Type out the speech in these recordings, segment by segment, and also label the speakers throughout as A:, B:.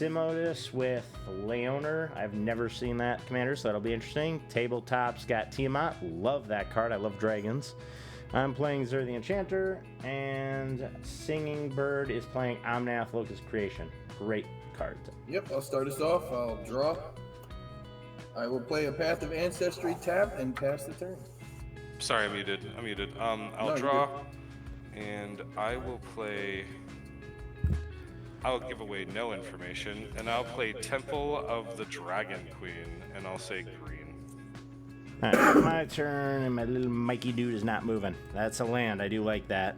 A: Simodus with Leinore. I've never seen that commander, so that'll be interesting. Tabletop's got Tiamat. Love that card. I love dragons. I'm playing Zur the Enchanter, and Singing Bird is playing Omnath, Locus of Creation. Great card.
B: Yep, I'll start us off. I'll draw. I will play a Path of Ancestry, tap, and pass the turn.
C: Sorry, I'm muted. I'll draw, and I will play... I'll give away no information, and I'll play Temple of the Dragon Queen, and I'll say green.
A: Alright, my turn, and my little Mikey dude is not moving. That's a land. I do like that.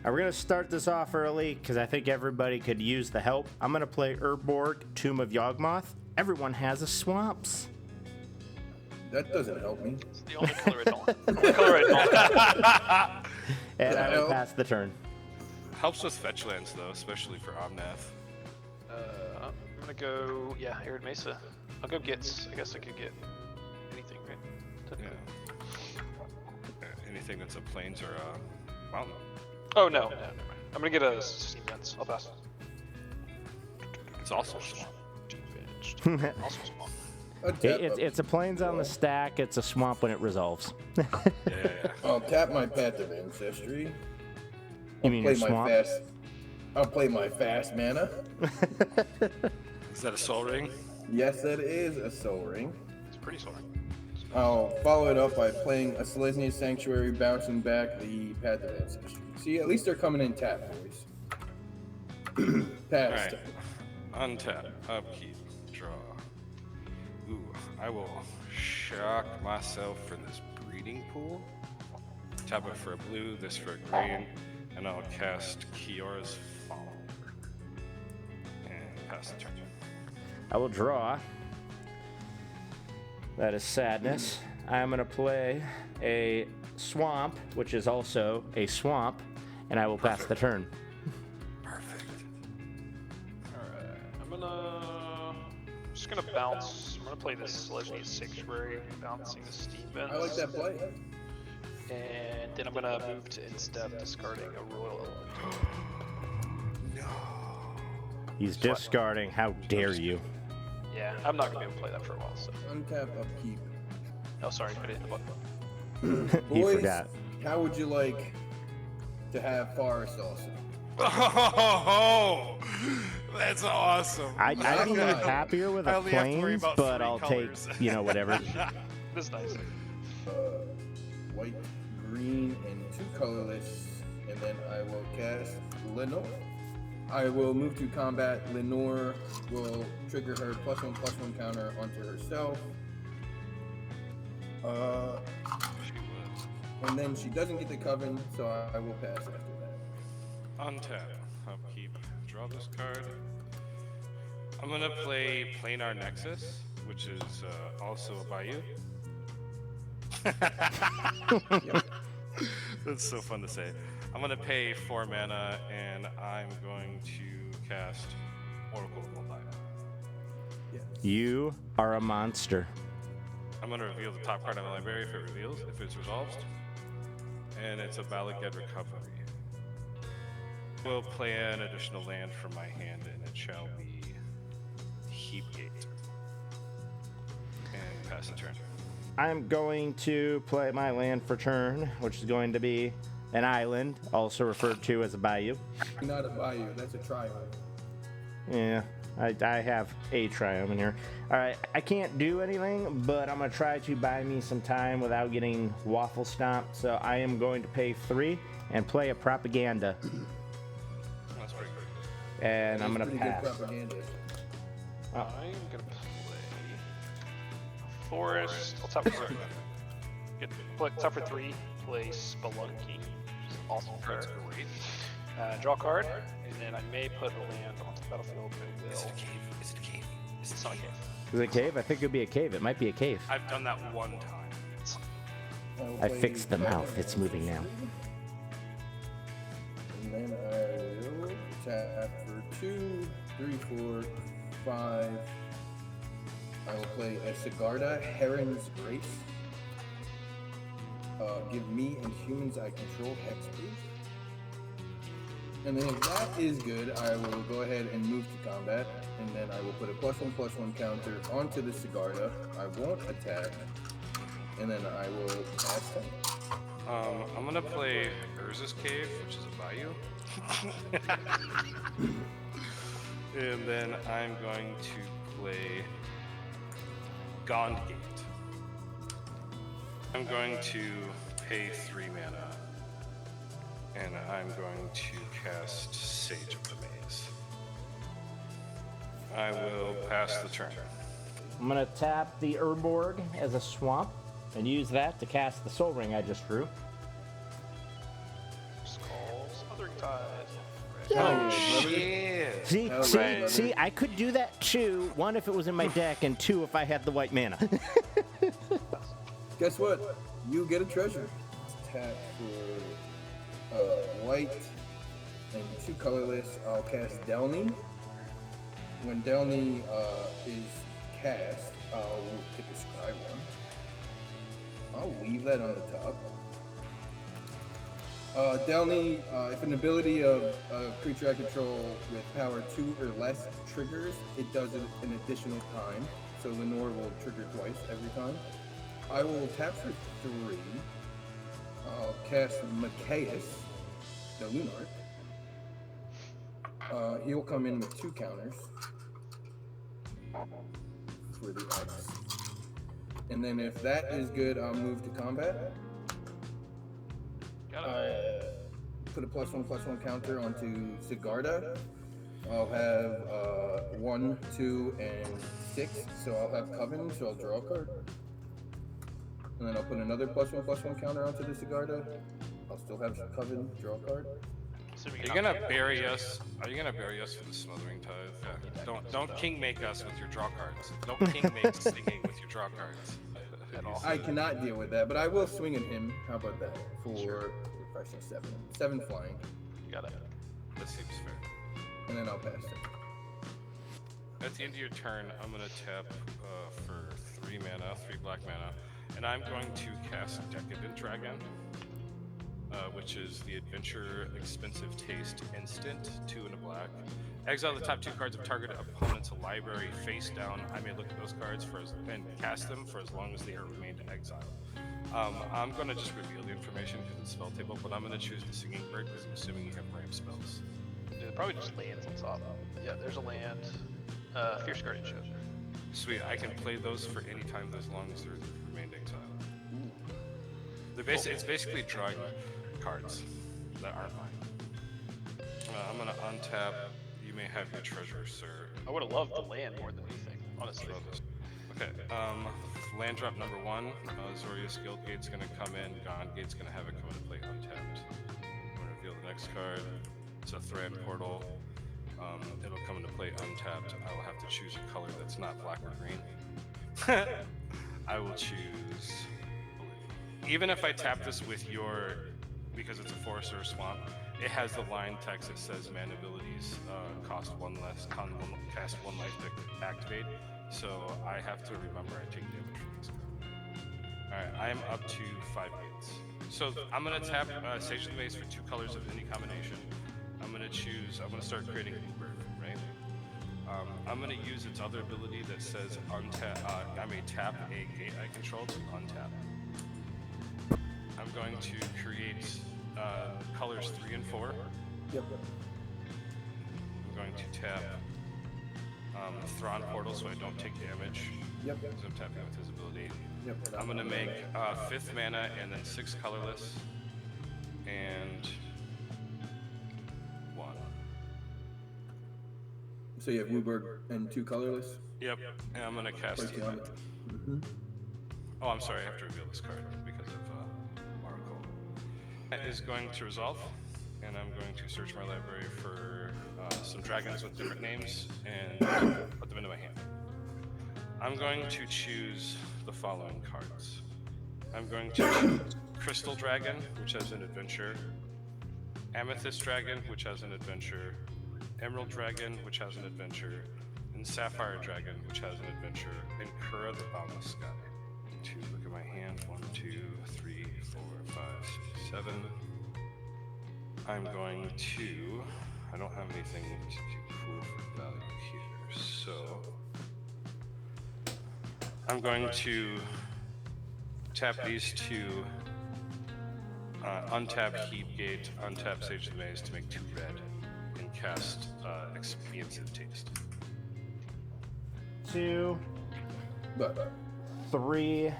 A: We're going to start this off early, because I think everybody could use the help. I'm going to play Urborg, Tomb of Yawgmoth. Everyone has a swamps.
B: That doesn't help me.
D: It's the only color I don't. Only color I don't.
A: And I will pass the turn.
C: Helps with fetch lands, though, especially for Omnath.
D: I'm gonna go, Arid Mesa. I'll go Gits. I guess I could get anything, right?
C: Yeah. Anything that's a plains or a mountain.
D: Oh, no, never mind. I'm gonna get a Steam Vents. I'll pass.
C: It's also small.
D: Also small.
A: It's a plains on the stack. It's a swamp when it resolves.
C: Yeah.
B: I'll tap my Path of Ancestry.
A: You mean your swamp?
B: I'll play my fast mana.
C: Is that a Soul Ring?
B: Yes, that is a Soul Ring.
D: It's pretty solar.
B: I'll follow it up by playing a Selesnya Sanctuary, bouncing back the Path of Ancestry. See, at least they're coming in tap, boys. Pass.
C: Alright. Untap, upkeep, draw. Ooh, I will shock myself for this breeding pool. Tap it for a blue, this for a green, and I'll cast Kiora's Follower. And pass the turn.
A: I will draw. That is sadness. I'm going to play a swamp, which is also a swamp, and I will pass the turn.
C: Perfect.
D: Alright, I'm just gonna bounce. I'm gonna play this Selesnya Sanctuary, bouncing the Steam Vents.
B: I like that play.
D: And then I'm gonna move to instep, discarding a Royal Element.
C: No.
A: He's discarding. How dare you?
D: Yeah, I'm not gonna be able to play that for a while, so.
B: Untap, upkeep.
D: Oh, sorry, I hit the button.
A: He
B: Boys,
A: forgot.
B: how would you like to have Forest also?
C: Oh, that's awesome.
A: I'd be happier with
C: I
A: a
C: only have to worry
A: plains,
C: about
A: but
C: 3
A: I'll
C: colors.
A: take, whatever.
D: This is nice.
B: White, green, and 2 colorless, and then I will cast Leinore. I will move to combat. Leinore will trigger her +1/+1 counter onto herself. And then she doesn't get the Coven, so I will pass after that.
C: Untap, upkeep, draw this card. I'm gonna play Planar Nexus, which is also a Bayou. That's so fun to say. I'm gonna pay 4 mana, and I'm going to cast Oracle of Moldive.
B: Yes.
A: You are a monster.
C: I'm gonna reveal the top card of my library if it reveals, if it's resolved. And it's a Balaged Recovery. We'll play an additional land from my hand, and it shall be Heapgate. And pass the turn.
A: I'm going to play my land for turn, which is going to be an island, also referred to as a bayou.
B: Not a Bayou, that's a Triumph.
A: Yeah, I have a triumph in here. All right, I can't do anything, but I'm going to try to buy me some time without getting waffle stomped. So I am going to pay 3 and play a propaganda.
C: That's pretty good.
A: And I'm going to
B: Pretty
A: pass.
B: good propaganda.
D: I'm gonna play Forest. I'll top for top for 3. Play Spelunky. Awesome card.
C: That's great.
D: Draw a card, and then I may put a land onto the battlefield. It
C: Is
D: will.
C: it a cave? Is it a cave? Is
D: It's
C: it
D: not
C: a
D: a
C: cave?
D: cave.
A: Is it a cave? I think it would be a cave. It might be a cave.
C: I've done that one time.
B: will
A: I
B: play
A: fixed the
B: Path
A: mouth.
B: of
A: It's moving now.
B: And then I will tap for 2, 3, 4, 5. I will play a Sigarda, Heron's Grace. Give me and humans I control Hexproof. And then if that is good, I will go ahead and move to combat, and then I will put a +1/+1 counter onto the Sigarda. I won't attack, and then I will cast him.
C: I'm gonna play Urza's Cave, which is a bayou. And then I'm going to play Gond Gate. I'm going to pay 3 mana, and I'm going to cast Sage of the Maze. I will pass the turn.
A: I'm gonna tap the Urborg as a swamp and use that to cast the Soul Ring I just drew.
D: Skulls, Othering Tide.
B: Oh,
C: shit!
A: See,
B: Hell
A: see,
B: yeah,
A: see, I could do that too. 1, if it was in my deck, and 2, if I had the white mana.
B: Guess what? You get a treasure. Tap for white and 2 colorless. I'll cast Delny. When Delny is cast, I'll pick a Scry one. I'll leave that on the top. Delny, if an ability of a creature I control with power 2 or less triggers, it does it an additional time. So Leinore will trigger twice every time. I will tap for 3. I'll cast Machias, the Lunarch. He'll come in with 2 counters for the X. And then if that is good, I'll move to combat. Put a +1/+1 counter onto Sigarda. I'll have 1, 2, and 6, so I'll have Coven, so I'll draw a card. And then I'll put another +1/+1 counter onto the Sigarda. I'll still have Coven, draw a card.
C: Are you gonna bury us? Are you gonna bury us for the Smothering Tithe? Yeah. Don't king make us with your draw cards. Don't king make singing with your draw cards.
B: I cannot deal with that, but I will swing at him. How about that? For refreshing 7. 7 flying.
D: You got it.
C: That seems fair.
B: And then I'll pass it.
C: At the end of your turn, I'm gonna tap for 3 mana, 3 black mana, and I'm going to cast Decadent Dragon, which is the Adventure Expensive Taste instant, 2 and a black. Exile the top 2 cards of target opponent's library face down. I may look at those cards and cast them for as long as they are remained exiled. I'm going to just reveal the information because it's spell table, but I'm going to choose the Singing Bird because I'm assuming you have ramp spells.
D: It probably just lands on top. Yeah, there's a land. Fierce Guardianship.
C: Sweet, I can play those for any time as long as they're remained exiled. It's basically drawing cards that aren't mine. I'm going to untap. You may have your treasure, sir.
D: I would have loved the land more than anything, honestly.
C: Okay, land drop number 1. Zorius Guildgate's gonna come in. Gond Gate's gonna have it come into play untapped. I'm gonna reveal the next card. It's a Thran Portal. It'll come into play untapped. I will have to choose a color that's not black or green. I will choose blue. Even if I tap this with your, because it's a forest or a swamp, it has the line text that says man abilities cost 1 less, cast 1 life to activate. So I have to remember I take damage from this card. Alright, I am up to 5 gates. So I'm gonna tap Sage of the Maze for 2 colors of any combination. I'm gonna start creating Uber, right? I'm gonna use its other ability that says untap. I may tap a gate I control to untap. I'm going to create colors 3 and 4.
B: Yep.
C: I'm going to tap Thrawn Portal so I don't take damage.
B: Yep.
C: Because I'm tapping with his ability.
B: Yep.
C: I'm going to make 5th mana and then 6 colorless. And 1.
B: So you have Wooburg and 2 colorless?
C: Yep. And I'm going to cast Tiamat. Oh, I'm sorry. I have to reveal this card because of Oracle. That is going to resolve. And I'm going to search my library for some dragons with different names and put them into my hand. I'm going to choose the following cards. I'm going to choose Crystal Dragon, which has an adventure, Amethyst Dragon, which has an adventure, Emerald Dragon, which has an adventure, and Sapphire Dragon, which has an adventure, and Kura the Boundless Sky. To look at my hand, 1, 2, 3, 4, 5, 6, 7. I'm going to. I don't have anything too cool for value here, so I'm going to tap these two, untap Heap Gate, untap Sage of the Maze to make 2 red, and cast Experience and Taste.
A: 2,
B: But
A: 3,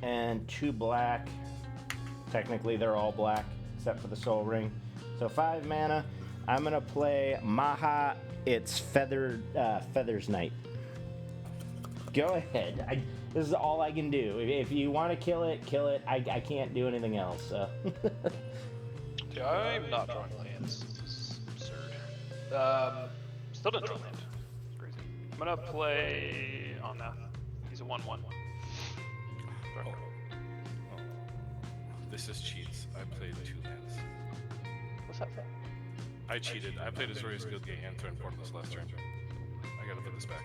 A: and 2 black. Technically, they're all black except for the Soul Ring. So 5 mana. I'm gonna play Maha. It's Feathers Knight. Go ahead. This is all I can do. If you want to kill it, kill it. I can't do anything else. So.
D: Yeah, I'm not drawing lands. This is absurd. Still didn't draw land. It's crazy. I'm gonna play Omnath. He's a 1/1.
C: Oh. This is cheats. I played 2 lands.
D: What's that for?
C: I cheated. I played Azorius Guildgate and Threatened Portal this last turn. I gotta put this back.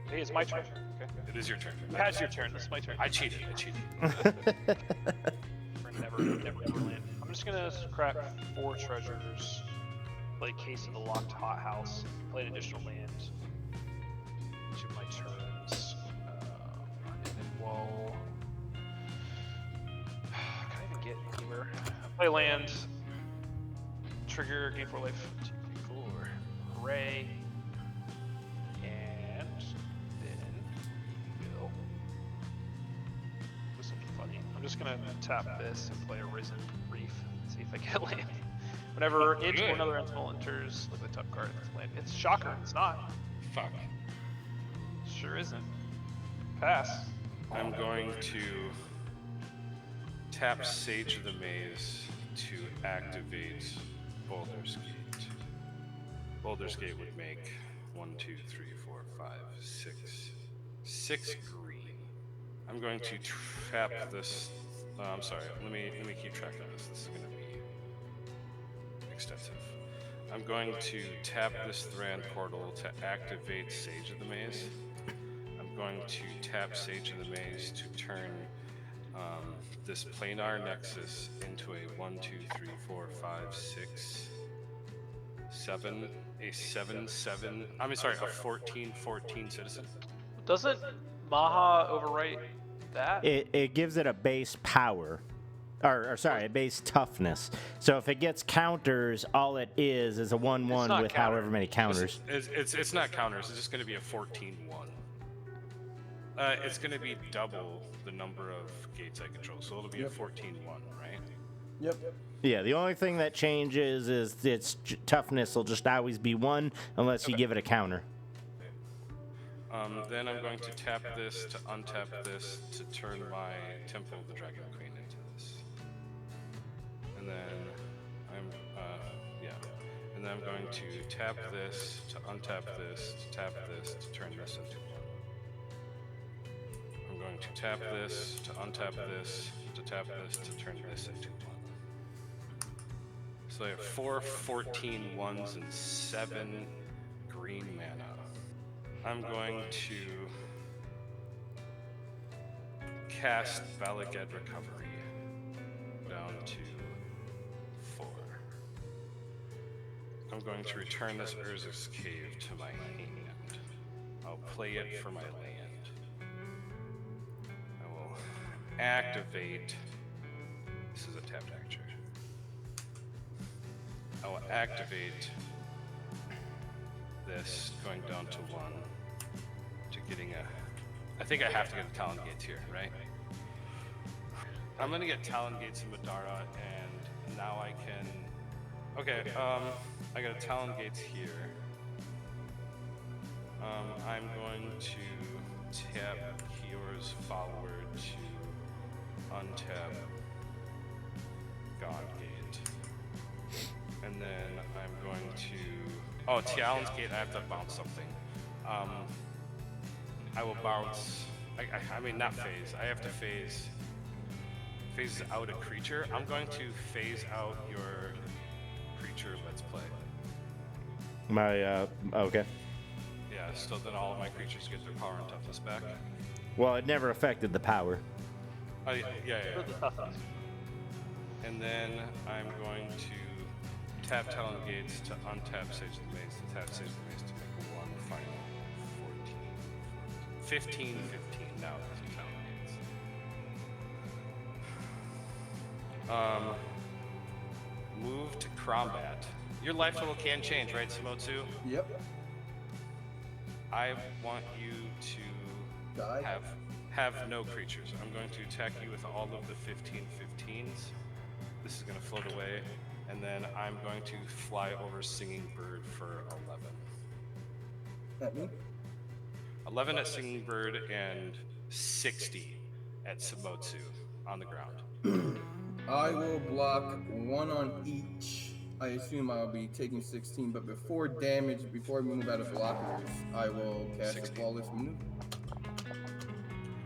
D: Hey, it's my turn. Okay.
C: It is your turn.
D: It's your turn. This is my turn.
C: I cheated.
D: Never draw land. I'm just gonna scrap 4 treasures, play Case of the Locked Hothouse, play an additional land to my turns. And then whoa. Can I even get anywhere? Play land. Trigger Game 4 life. 2, 3, 4. Hooray. And then we'll do something funny. I'm just gonna tap this and play a Risen Reef. See if I get land. Whenever it or another animal enters, look at the top card. It's land. It's Shocker. It's not.
C: Fuck.
D: Sure isn't. Pass.
C: I'm going to tap Sage of the Maze to activate Boulder's Gate. Boulder's Gate would make 1, 2, 3, 4, 5, 6 green. I'm going to tap this. I'm sorry. Let me keep track of this. This is going to be extensive. I'm going to tap this Thran portal to activate Sage of the Maze. I'm going to tap Sage of the Maze to turn this planar nexus into a 1, 2, 3, 4, 5, 6, 7, a 7/7. I mean, sorry, a 14/14 citizen.
D: Doesn't Maha overwrite that?
A: It gives it a base power, or sorry, a base toughness. So if it gets counters, all it is a 1/1 with however many counters.
C: It's not counters. It's just going to be a 14/1. It's going to be double the number of gates I control, so it'll be a 14/1, right?
B: Yep.
A: Yeah, the only thing that changes is its toughness will just always be 1 unless you give it a counter.
C: Then I'm going to tap this to untap this to turn my Temple of the Dragon Queen into this. And then and then I'm going to tap this to untap this to tap this to turn this into 1. I'm going to tap this to untap this to tap this to turn this into 1. So I have 4 14/1s and 7 green mana. I'm going to cast Valaged Recovery down to 4. I'm going to return this Urza's Cave to my hand. I'll play it for my land. I will activate. This is a tapped action. I will activate this going down to 1 to getting a. I think I have to get a Talon Gates here, right? I'm gonna get Talon Gates in Madara, and now I can. Okay, I got a Talon Gates here. I'm going to tap Kior's follower to untap Godgate. And then I'm going to... Oh, Talon's Gate, I have to bounce something. I will bounce... I mean, not phase. I have to phase out a creature. I'm going to phase out your creature Let's Play.
A: Okay.
C: Yeah, so then all of my creatures get their power and toughness back.
A: Well, it never affected the power.
C: Oh, yeah. And then I'm going to Tap Talon Gates to untap Sage of the Maze, to tap Sage of the Maze to make one final 15 now as a Talon Gates. Move to combat. Your life total can change, right, Simotsu?
B: Yep.
C: I want you to
B: Die.
C: have no creatures. I'm going to attack you with all of the 15/15s. This is going to float away, and then I'm going to fly over Singing Bird for 11.
B: At me?
C: 11 at Singing Bird and 60 at Simotsu on the ground.
B: I will block 1 on each. I assume I'll be taking 16, but before we move out of blockers, I will cast a
C: 16.
B: flawless maneuver.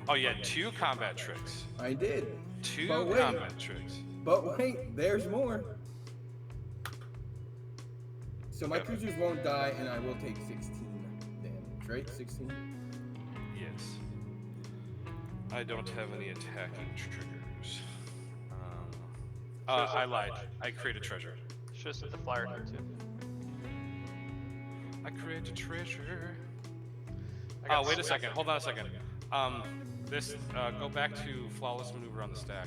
C: Oh yeah, 2 combat tricks.
B: I did.
C: 2
B: But wait.
C: combat tricks.
B: But wait, there's more. So my creatures won't die, and I will take 16 damage, right? 16?
C: Yes. I don't have any attacking triggers. I lied. I create a treasure.
D: Should have set the flyer here too.
C: I create a treasure.
D: I got
C: Oh, wait a second. Hold on a second. Go back to flawless maneuver on the stack.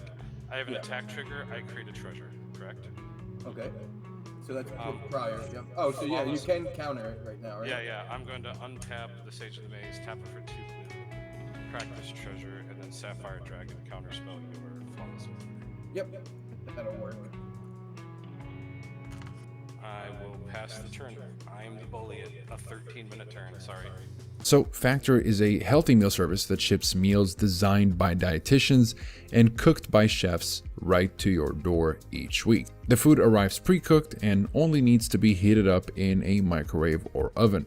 C: I have an attack trigger. I create a treasure. Correct?
B: Okay. So that's prior. Yep. Oh, so yeah, you can counter it right now, right?
C: Yeah. I'm going to untap the Sage of the Maze, tap it for 2 blue, crack this treasure, and then Sapphire Dragon counterspell your flawless maneuver.
B: Yep. That'll work.
C: I will pass the turn. I'm the bully at a 13-minute turn. Sorry.
E: So, Factor is a healthy meal service that ships meals designed by dietitians and cooked by chefs right to your door each week. The food arrives pre-cooked and only needs to be heated up in a microwave or oven.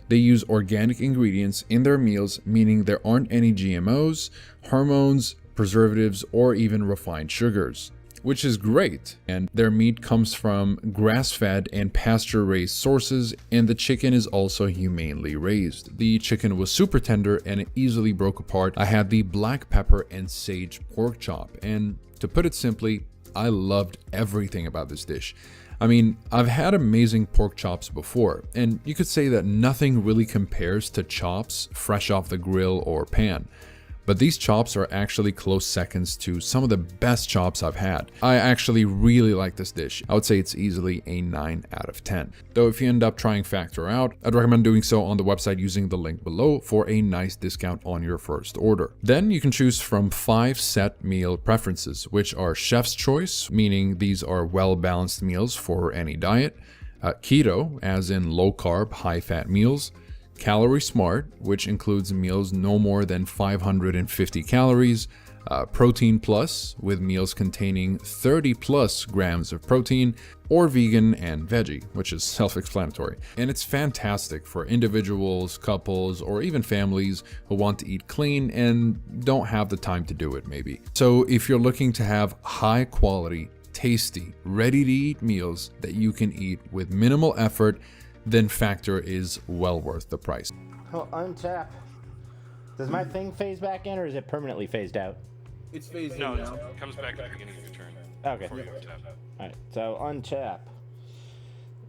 E: They use organic ingredients in their meals, meaning there aren't any GMOs, hormones, preservatives, or even refined sugars, which is great. And their meat comes from grass-fed and pasture-raised sources, and the chicken is also humanely raised. The chicken was super tender and it easily broke apart. I had the black pepper and sage pork chop, and to put it simply, I loved everything about this dish. I mean, I've had amazing pork chops before, and you could say that nothing really compares to chops fresh off the grill or pan. But these chops are actually close seconds to some of the best chops I've had. I actually really like this dish. I would say it's easily a 9 out of 10. Though if you end up trying Factor out, I'd recommend doing so on the website using the link below for a nice discount on your first order. Then you can choose from 5 set meal preferences, which are chef's choice, meaning these are well-balanced meals for any diet, keto, as in low-carb, high-fat meals, Calorie Smart, which includes meals no more than 550 calories, Protein Plus, with meals containing 30 plus grams of protein, or Vegan and Veggie, which is self-explanatory. And it's fantastic for individuals, couples, or even families who want to eat clean and don't have the time to do it maybe. So if you're looking to have high quality, tasty, ready-to-eat meals that you can eat with minimal effort, then Factor is well worth the price.
A: Oh, untap. Does my thing phase back in, or is it permanently phased out?
B: It's phased
C: No,
B: in
C: it
B: now.
C: comes back at the beginning of your turn.
A: Okay.
C: Before you untap.
A: Alright, so untap.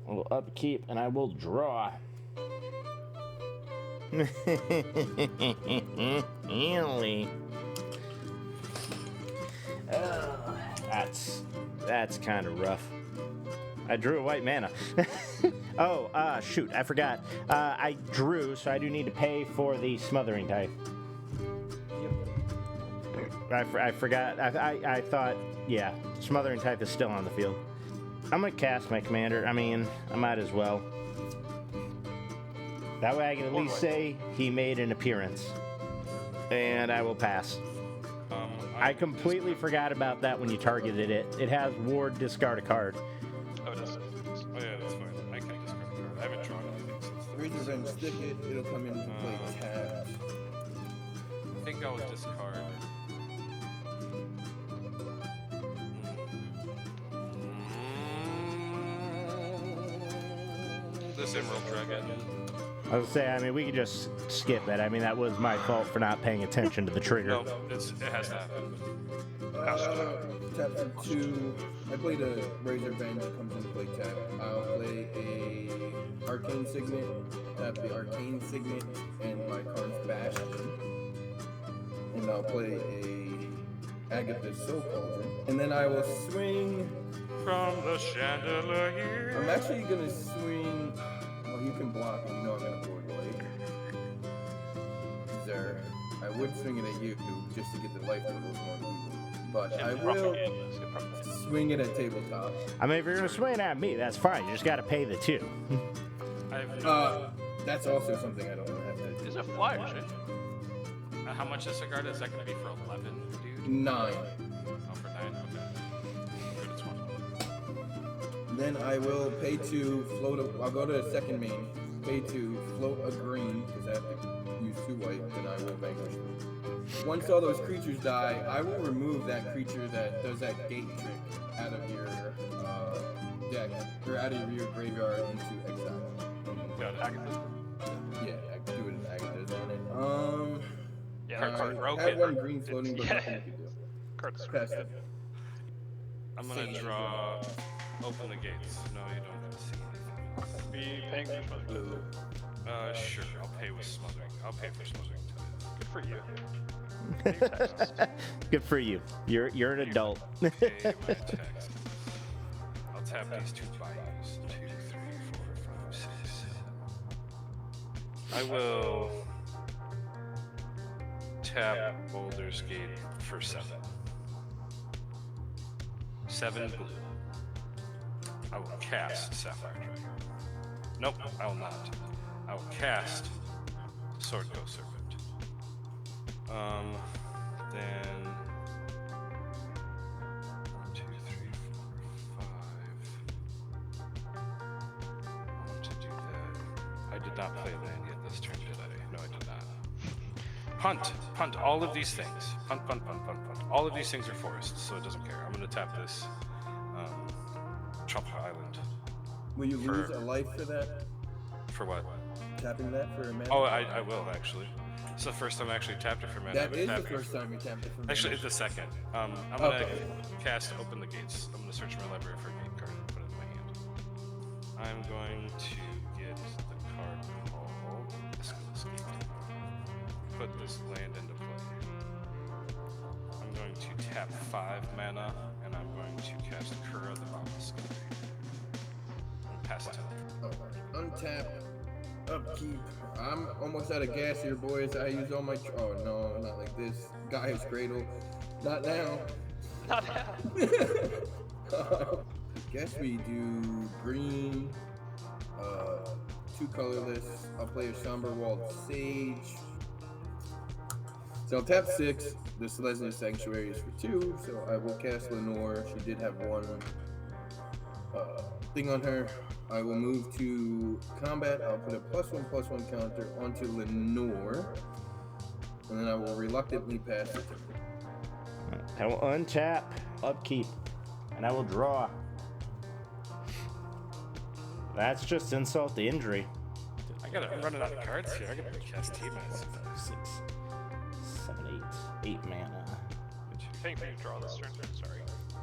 A: I will upkeep, and I will draw. Really? That's kind of rough. I drew a white mana. Shoot, I forgot. I drew, so I do need to pay for the smothering type. I forgot. I thought, yeah, smothering type is still on the field. I'm gonna cast my commander. I mean, I might as well. That way I can at least say he made an appearance. And I will pass. I completely forgot about that when you targeted it. It has ward, discard a card.
D: Oh, it does.
C: Oh yeah, that's fine. I can discard a card. I haven't drawn anything since the
B: Razor's Edge, stick it, it'll come into play tab.
C: I think I'll discard. This Emerald Dragon.
A: I was say, I mean, we could just skip it. I mean, that was my fault for not paying attention to the trigger.
C: No, it has to happen.
B: Tap for 2. I played a Razor Bend that comes into play tap. I'll play a Arcane Signet, tap the Arcane Signet, and my card's Bastion. And I'll play a Agatha's Soul Cauldron. And then I will swing
C: From the chandelier.
B: I'm actually gonna swing. Well, you can block, and you know I'm gonna board light. There, I would swing it at you just to get the life totals more even. But I will swing it at tabletop.
A: I mean, if you're gonna swing at me, that's fine. You just gotta pay the 2.
B: That's also something I don't have to.
D: These are flyers, right?
C: How much is a card? Is that going to be for 11, dude?
B: 9.
C: Oh, for 9? Okay. Go to 20.
B: Then I will pay to float. I'll go to the second main. Pay to float a green because I have to use 2 white. Then I will vanquish them. Once all those creatures die, I will remove that creature that does that gate trick out of your deck or out of your graveyard into exile.
C: Got it.
B: Yeah, I can do it as Agatha's on it.
D: Yeah,
B: I
C: card broken.
B: had 1 green floating, but
D: Yeah.
B: nothing you can do.
D: Card's
B: Pass it.
C: I'm going to draw. Open the gates. No, you don't have to see anything.
D: Be paying for smothering.
C: Sure. I'll pay with smothering. I'll pay for smothering.
D: Good for you. New taxes.
A: Good for you. You're an adult.
C: Pay my tax. I'll tap these 2 bayous. 2, 3, 4, 5, 6, 7. I will tap Boulder's Gate for 7. 7 blue. I will cast Sapphire Dragon. Nope, I will not. I will cast Sword Ghost Serpent. Then 1, 2, 3, 4, 5. I want to do that. I did not play land yet this turn, did I? No, I did not. Punt all of these things. Punt. All of these things are forests, so it doesn't care. I'm going to tap this Tropical Island.
B: Will you lose a life for that?
C: For what?
B: Tapping that for a mana?
C: Oh, I will actually. It's the first time I actually tapped it for mana.
B: That
C: I've
B: is
C: been
B: the
C: tapping
B: first time you tapped it for mana.
C: Actually, it's the second. I'm gonna
B: Okay.
C: cast Open the Gates. I'm gonna search my library for a gate card and put it in my hand. I'm going to get the card called Escape. Put this land into play. I'm going to tap 5 mana, and I'm going to cast Kura the Boundless Sky. And pass it to them.
B: Untap, upkeep. I'm almost out of gas here, boys. I use all my. Oh no, not like this. Gaia's Cradle. Not now.
D: Not now.
B: Guess we do green. 2 colorless. I'll play a Somber Walled Sage. So I'll tap 6. This Leslie Sanctuary is for 2, so I will cast Leinore. She did have 1 thing on her. I will move to combat. I'll put a +1/+1 counter onto Leinore, and then I will reluctantly pass it.
A: I will untap, upkeep, and I will draw. That's just insult to injury.
C: I'm running out of cards here. I gotta cast Tiamat.
A: 6, 7, 8 mana.
D: Paying for you to draw this turn. Sorry.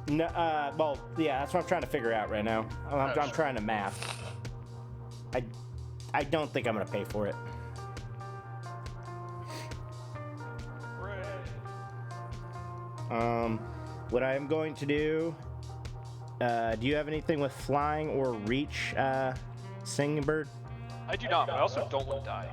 A: No, well, yeah, that's what I'm trying to figure out right now. I'm trying to math. I don't think I'm gonna pay for it. What I am going to do. Do you have anything with flying or reach, Singing Bird?
D: I do not, but I also don't want to die.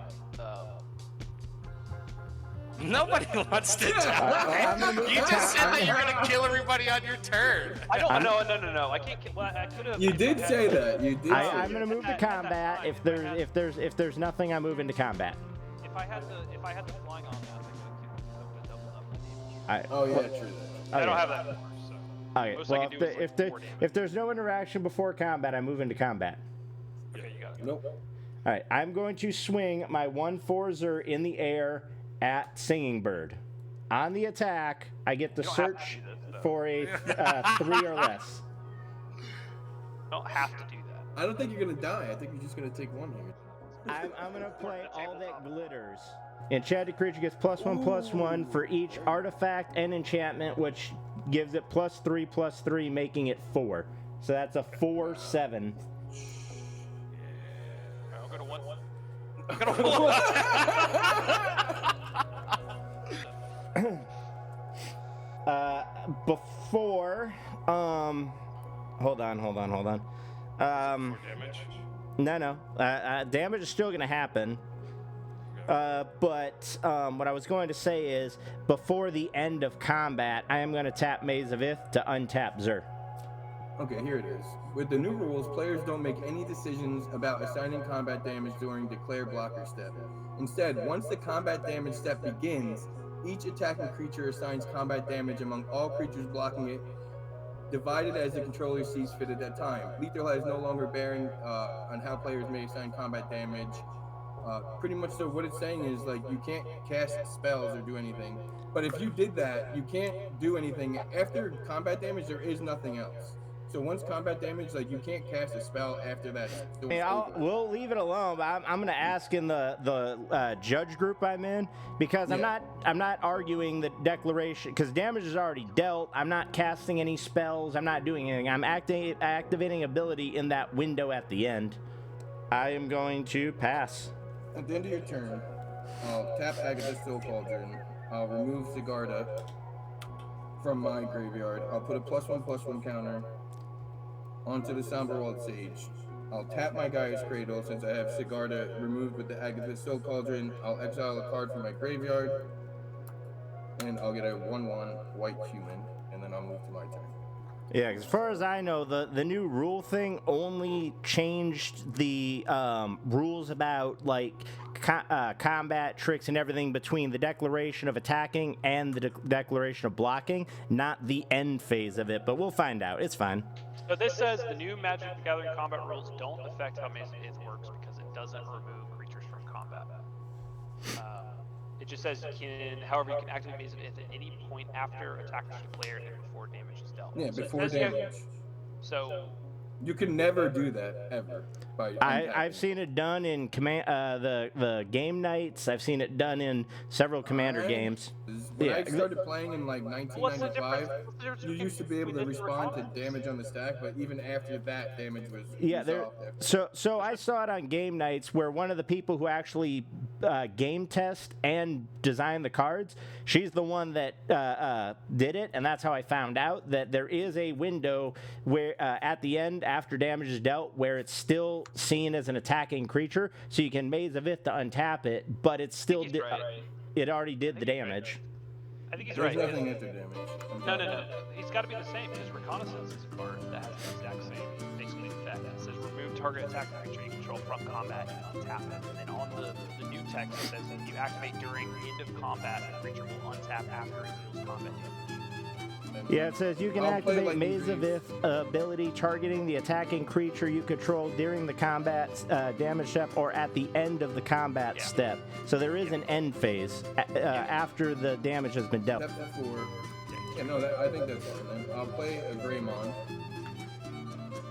C: Nobody wants to die. You just said that you're gonna kill everybody on your turn.
D: I don't. No. I can't. Well, I could have.
B: You did say that. You did.
A: I'm gonna move to combat. If there's nothing, I move into combat.
D: If I had the flying on that, I would have doubled up.
B: Oh yeah, true.
D: I don't have that anymore, so.
A: Okay.
D: Most I
A: Well,
D: can do is like 4 damage.
A: if there's no interaction before combat, I move into combat.
D: Okay, you got it.
B: Nope.
A: All right. I'm going to swing my 1/4 Zur in the air at Singing Bird. On the attack, I get to
D: You don't have to
A: search
D: do this, though.
A: for a 3 or less.
D: You don't have to do that.
B: I don't think you're gonna die. I think you're just gonna take 1 here.
A: I'm gonna play All That Glitters. Enchanted creature gets +1/+1 for each artifact and enchantment which gives it +3/+3, making it 4. So that's a 4/7.
D: I'll go to 1.
A: Before, hold on.
C: More damage.
A: No. Damage is still going to happen. But what I was going to say is, before the end of combat, I am going to tap Maze of Ith to untap Zur.
B: Okay, here it is. With the new rules, players don't make any decisions about assigning combat damage during declare blocker step. Instead, once the combat damage step begins, each attacking creature assigns combat damage among all creatures blocking it, divided as the controller sees fit at that time. Lethal has no longer bearing on how players may assign combat damage. Pretty much, so what it's saying is, like, you can't cast spells or do anything. But if you did that, you can't do anything. After combat damage, there is nothing else. So once combat damage, like, you can't cast a spell after that.
A: We'll leave it alone. But I'm going to ask in the judge group I'm in, because I'm not arguing the declaration, because damage is already dealt. I'm not casting any spells. I'm not doing anything. I'm activating ability in that window at the end. I am going to pass.
B: At the end of your turn, I'll tap Agatha's Soul Cauldron. I'll remove Sigarda from my graveyard. I'll put a +1/+1 counter onto the Somberwald Sage. I'll tap my Gaia's Cradle since I have Sigarda removed with the Agatha's Soul Cauldron. I'll exile a card from my graveyard, and I'll get a 1/1 white human, and then I'll move to my turn.
A: Yeah, as far as I know, the new rule thing only changed the rules about, like, combat tricks and everything between the declaration of attacking and the declaration of blocking, not the end phase of it, but we'll find out. It's fine.
D: So this says the new Magic the Gathering combat rules don't affect how Maze of Ith works because it doesn't remove creatures from combat. It just says however, you can activate Maze of Ith at any point after attackers declared and before damage is dealt.
B: Yeah,
D: So it
B: before
D: says
B: damage.
D: So
B: You can never do that, ever.
A: I've seen it done in the game nights. I've seen it done in several Commander games.
B: When I started playing in, like, 1995,
D: what's the difference
B: you used to be able to respond to damage on the stack, but even after that, damage was resolved after.
A: So I saw it on game nights where one of the people who actually game test and design the cards, she's the one that did it, and that's how I found out that there is a window where at the end, after damage is dealt, where it's still seen as an attacking creature, so you can Maze of Ith to untap it, but it's still it already did the damage.
D: I think he's
B: There's
D: right.
B: nothing after damage.
D: No. He's got to be the same because Reconnaissance is a card that has the exact same basically effect. It says remove target attacking creature you control from combat and untap it. And then on the new text it says if you activate during the end of combat, the creature will untap after it deals combat damage.
A: Yeah, it says you can activate Maze of Ith ability targeting the attacking creature you control during the combat damage step or at the end of the combat step. So there is an end phase after the damage has been dealt.
B: Step 4. Yeah, no, I think that's fine. I'll play a Greymon.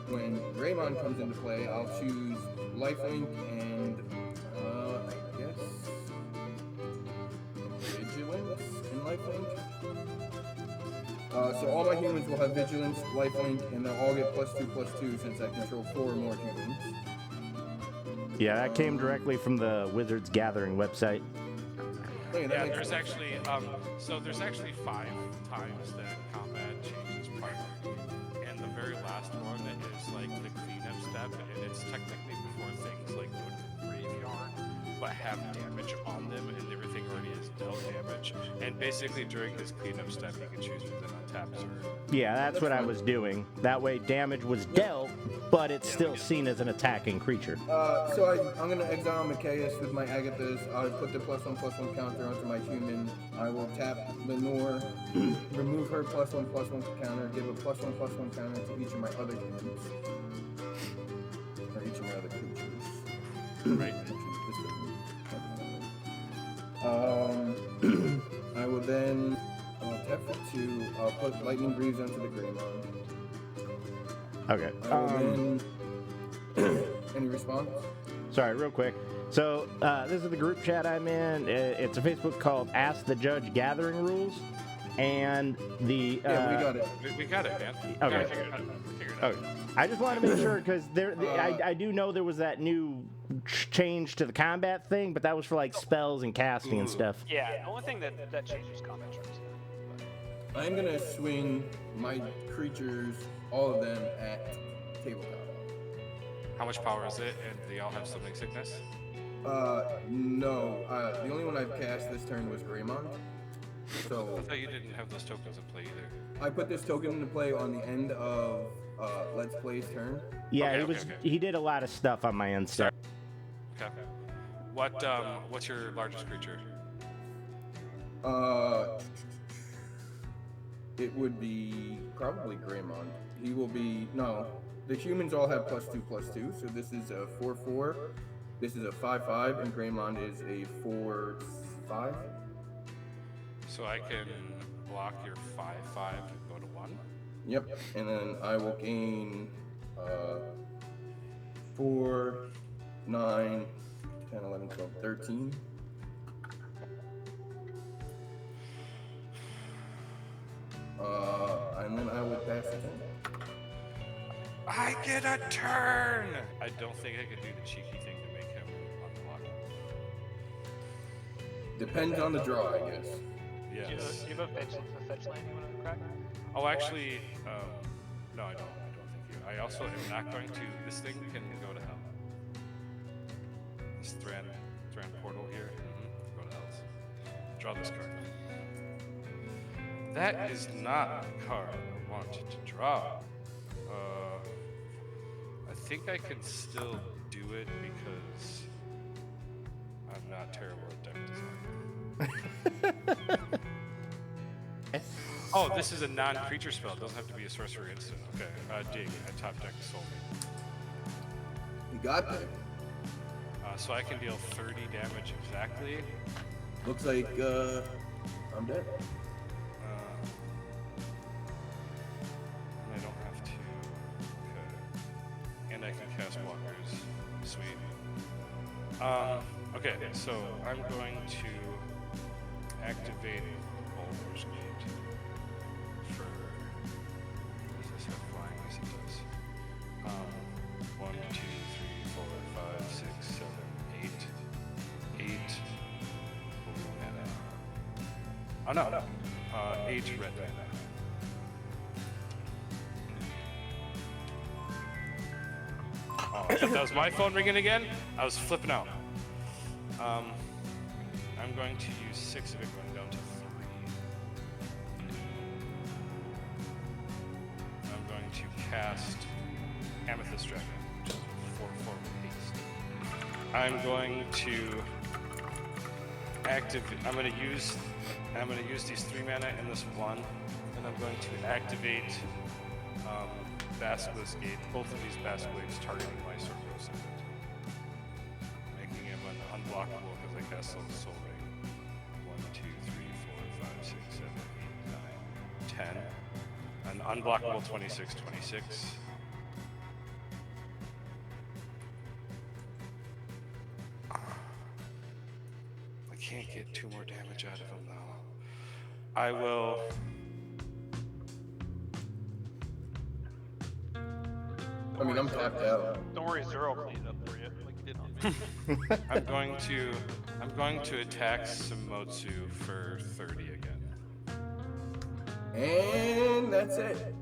B: When Greymon comes into play, I'll choose Lifelink and, I guess, Vigilance in Lifelink. So all my humans will have Vigilance, Lifelink, and they'll all get +2/+2 since I control 4 or more humans.
A: Yeah, that came directly from the Wizards Gathering website.
B: Hey,
C: Yeah, there's actually 5 times that combat changes priority, and the very last one is like the cleanup step, and it's technically before things like go to the graveyard, but have damage on them, and everything already is dealt damage. And basically during this cleanup step, you can choose within untap Zur.
A: Yeah, that's what I was doing. That way damage was dealt, but it's still seen as an attacking creature.
B: So I'm going to exile Mikaeus with my Agathas. I'll put the +1/+1 counter onto my human. I will tap Leinore, remove her +1/+1 counter, give a +1/+1 counter to each of my other humans. Or each of my other creatures.
C: Right.
B: I will then tap for 2. I'll put Lightning Greaves onto the Greymon.
A: Okay.
B: I will then... Any response?
A: Sorry, real quick. So this is the group chat I'm in. It's a Facebook called Ask the Judge Gathering Rules. and the.
B: Yeah, we got it.
C: We got it, man.
A: Okay.
C: We figured it out.
A: Okay. I just want to make sure because I do know there was that new change to the combat thing, but that was for like spells and casting and stuff.
D: Yeah, the only thing that changes combat terms.
B: I'm gonna swing my creatures, all of them, at tabletop.
C: How much power is it? And they all have summoning sickness?
B: No. The only one I've cast this turn was Greymon. So
C: I thought you didn't have those tokens in play either.
B: I put this token into play on the end of Let's Play's turn.
A: Yeah,
C: Okay, okay.
A: he did a lot of stuff on my end stuff.
C: Okay. What's your largest creature?
B: It would be probably Greymon. He will be the humans all have +2/+2, so this is a 4/4. This is a 5/5, and Greymon is a 4/5.
C: So I can block your 5/5 and go to 1.
B: Yep, and then I will gain 4, 9, 10, 11, 12, 13. And then I will pass the turn.
C: I get a turn! I don't think I could do the cheeky thing to make him unblock.
B: Depends on the draw, I guess.
C: Yes.
D: Do you have a fetch land you want to crack?
C: Oh, actually, no, I don't think you. I also am not going to. This thing can go to hell. This Thran portal here. Go to hell. Draw this card. That is not the card I wanted to draw. I think I can still do it because I'm not terrible at deck design. Oh, this is a non-creature spell. It doesn't have to be a sorcery instant. Okay, dig. I top deck Soul.
B: You got that.
C: So I can deal 30 damage exactly.
B: Looks like I'm dead.
C: And I don't have to. Okay. And I can cast walkers. Sweet. Okay, so I'm going to activate Baldur's Gate for. Does this have flying? Yes, it does. 1, 2, 3, 4, 5, 6, 7, 8. 8 blue mana. Oh no. 8 red mana. Oh, I thought that was my phone ringing again? I was flipping out. I'm going to use 6 of it, going down to 3. I'm going to cast Amethyst Dragon, which is 4/4 haste. I'm going to activate. I'm going to use these 3 mana and this 1, and I'm going to activate Basilisk Gate. Both of these basilisks targeting my Sorcerer Ascendant, making him unblockable because I cast Soul Ring. 1, 2, 3, 4, 5, 6, 7, 8, 9, 10. An unblockable 26, 26. I can't get 2 more damage out of him though. I will.
B: I mean, I'm tapped out.
D: Don't worry, Zero will clean it up for you, like you did on me.
C: I'm going to attack Samotsu for 30 again.
B: And that's it.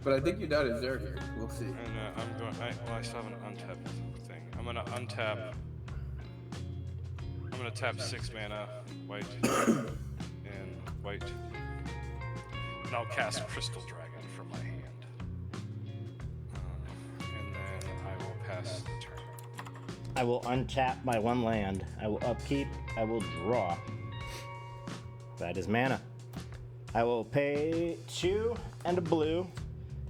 B: But I think you died as Zerg here. We'll see.
C: And I still have an untap thing. I'm gonna untap. I'm gonna tap 6 mana, white, and white. And I'll cast Crystal Dragon from my hand. And then I will pass the turn.
A: I will untap my 1 land. I will upkeep. I will draw. That is mana. I will pay 2 and a blue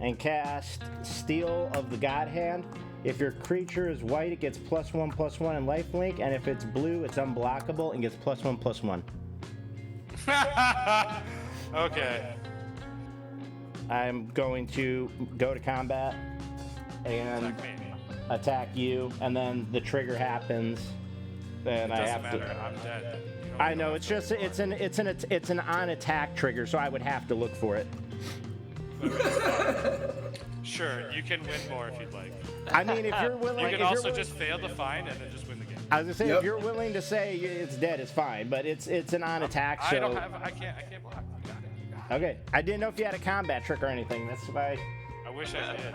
A: and cast Steel of the Godhead. If your creature is white, it gets +1/+1 in lifelink, and if it's blue, it's unblockable and gets +1/+1.
C: Okay.
A: I'm going to go to combat and
C: Attack me.
A: attack you, and then the trigger happens, and I
C: Doesn't
A: have
C: matter.
A: to.
C: I'm dead. You don't
A: I know
C: have
A: it's
C: to
A: just
C: wait
A: it's
C: for
A: an it's an on attack trigger, so I would have to look for it.
C: it. Sure, you can win more if you'd like.
A: I mean, if you're willing,
C: You
A: if
C: can
A: you're
C: also
A: willing-
C: just fail to find and then just win the game.
A: I was gonna say
B: Yep.
A: if you're willing to say it's dead, it's fine, but it's an on attack.
C: I
A: So
C: don't have. I can't block. You got it. You got it.
A: okay, I didn't know if you had a combat trick or anything. That's why.
C: I wish I did.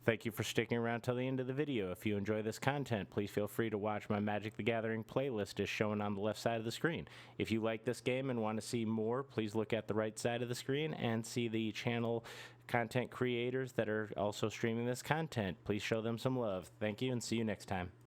A: Thank you for sticking around till the end of the video. If you enjoy this content, please feel free to watch my Magic the Gathering playlist as shown on the left side of the screen. If you like this game and want to see more, please look at the right side of the screen and see the channel content creators that are also streaming this content. Please show them some love. Thank you and see you next time.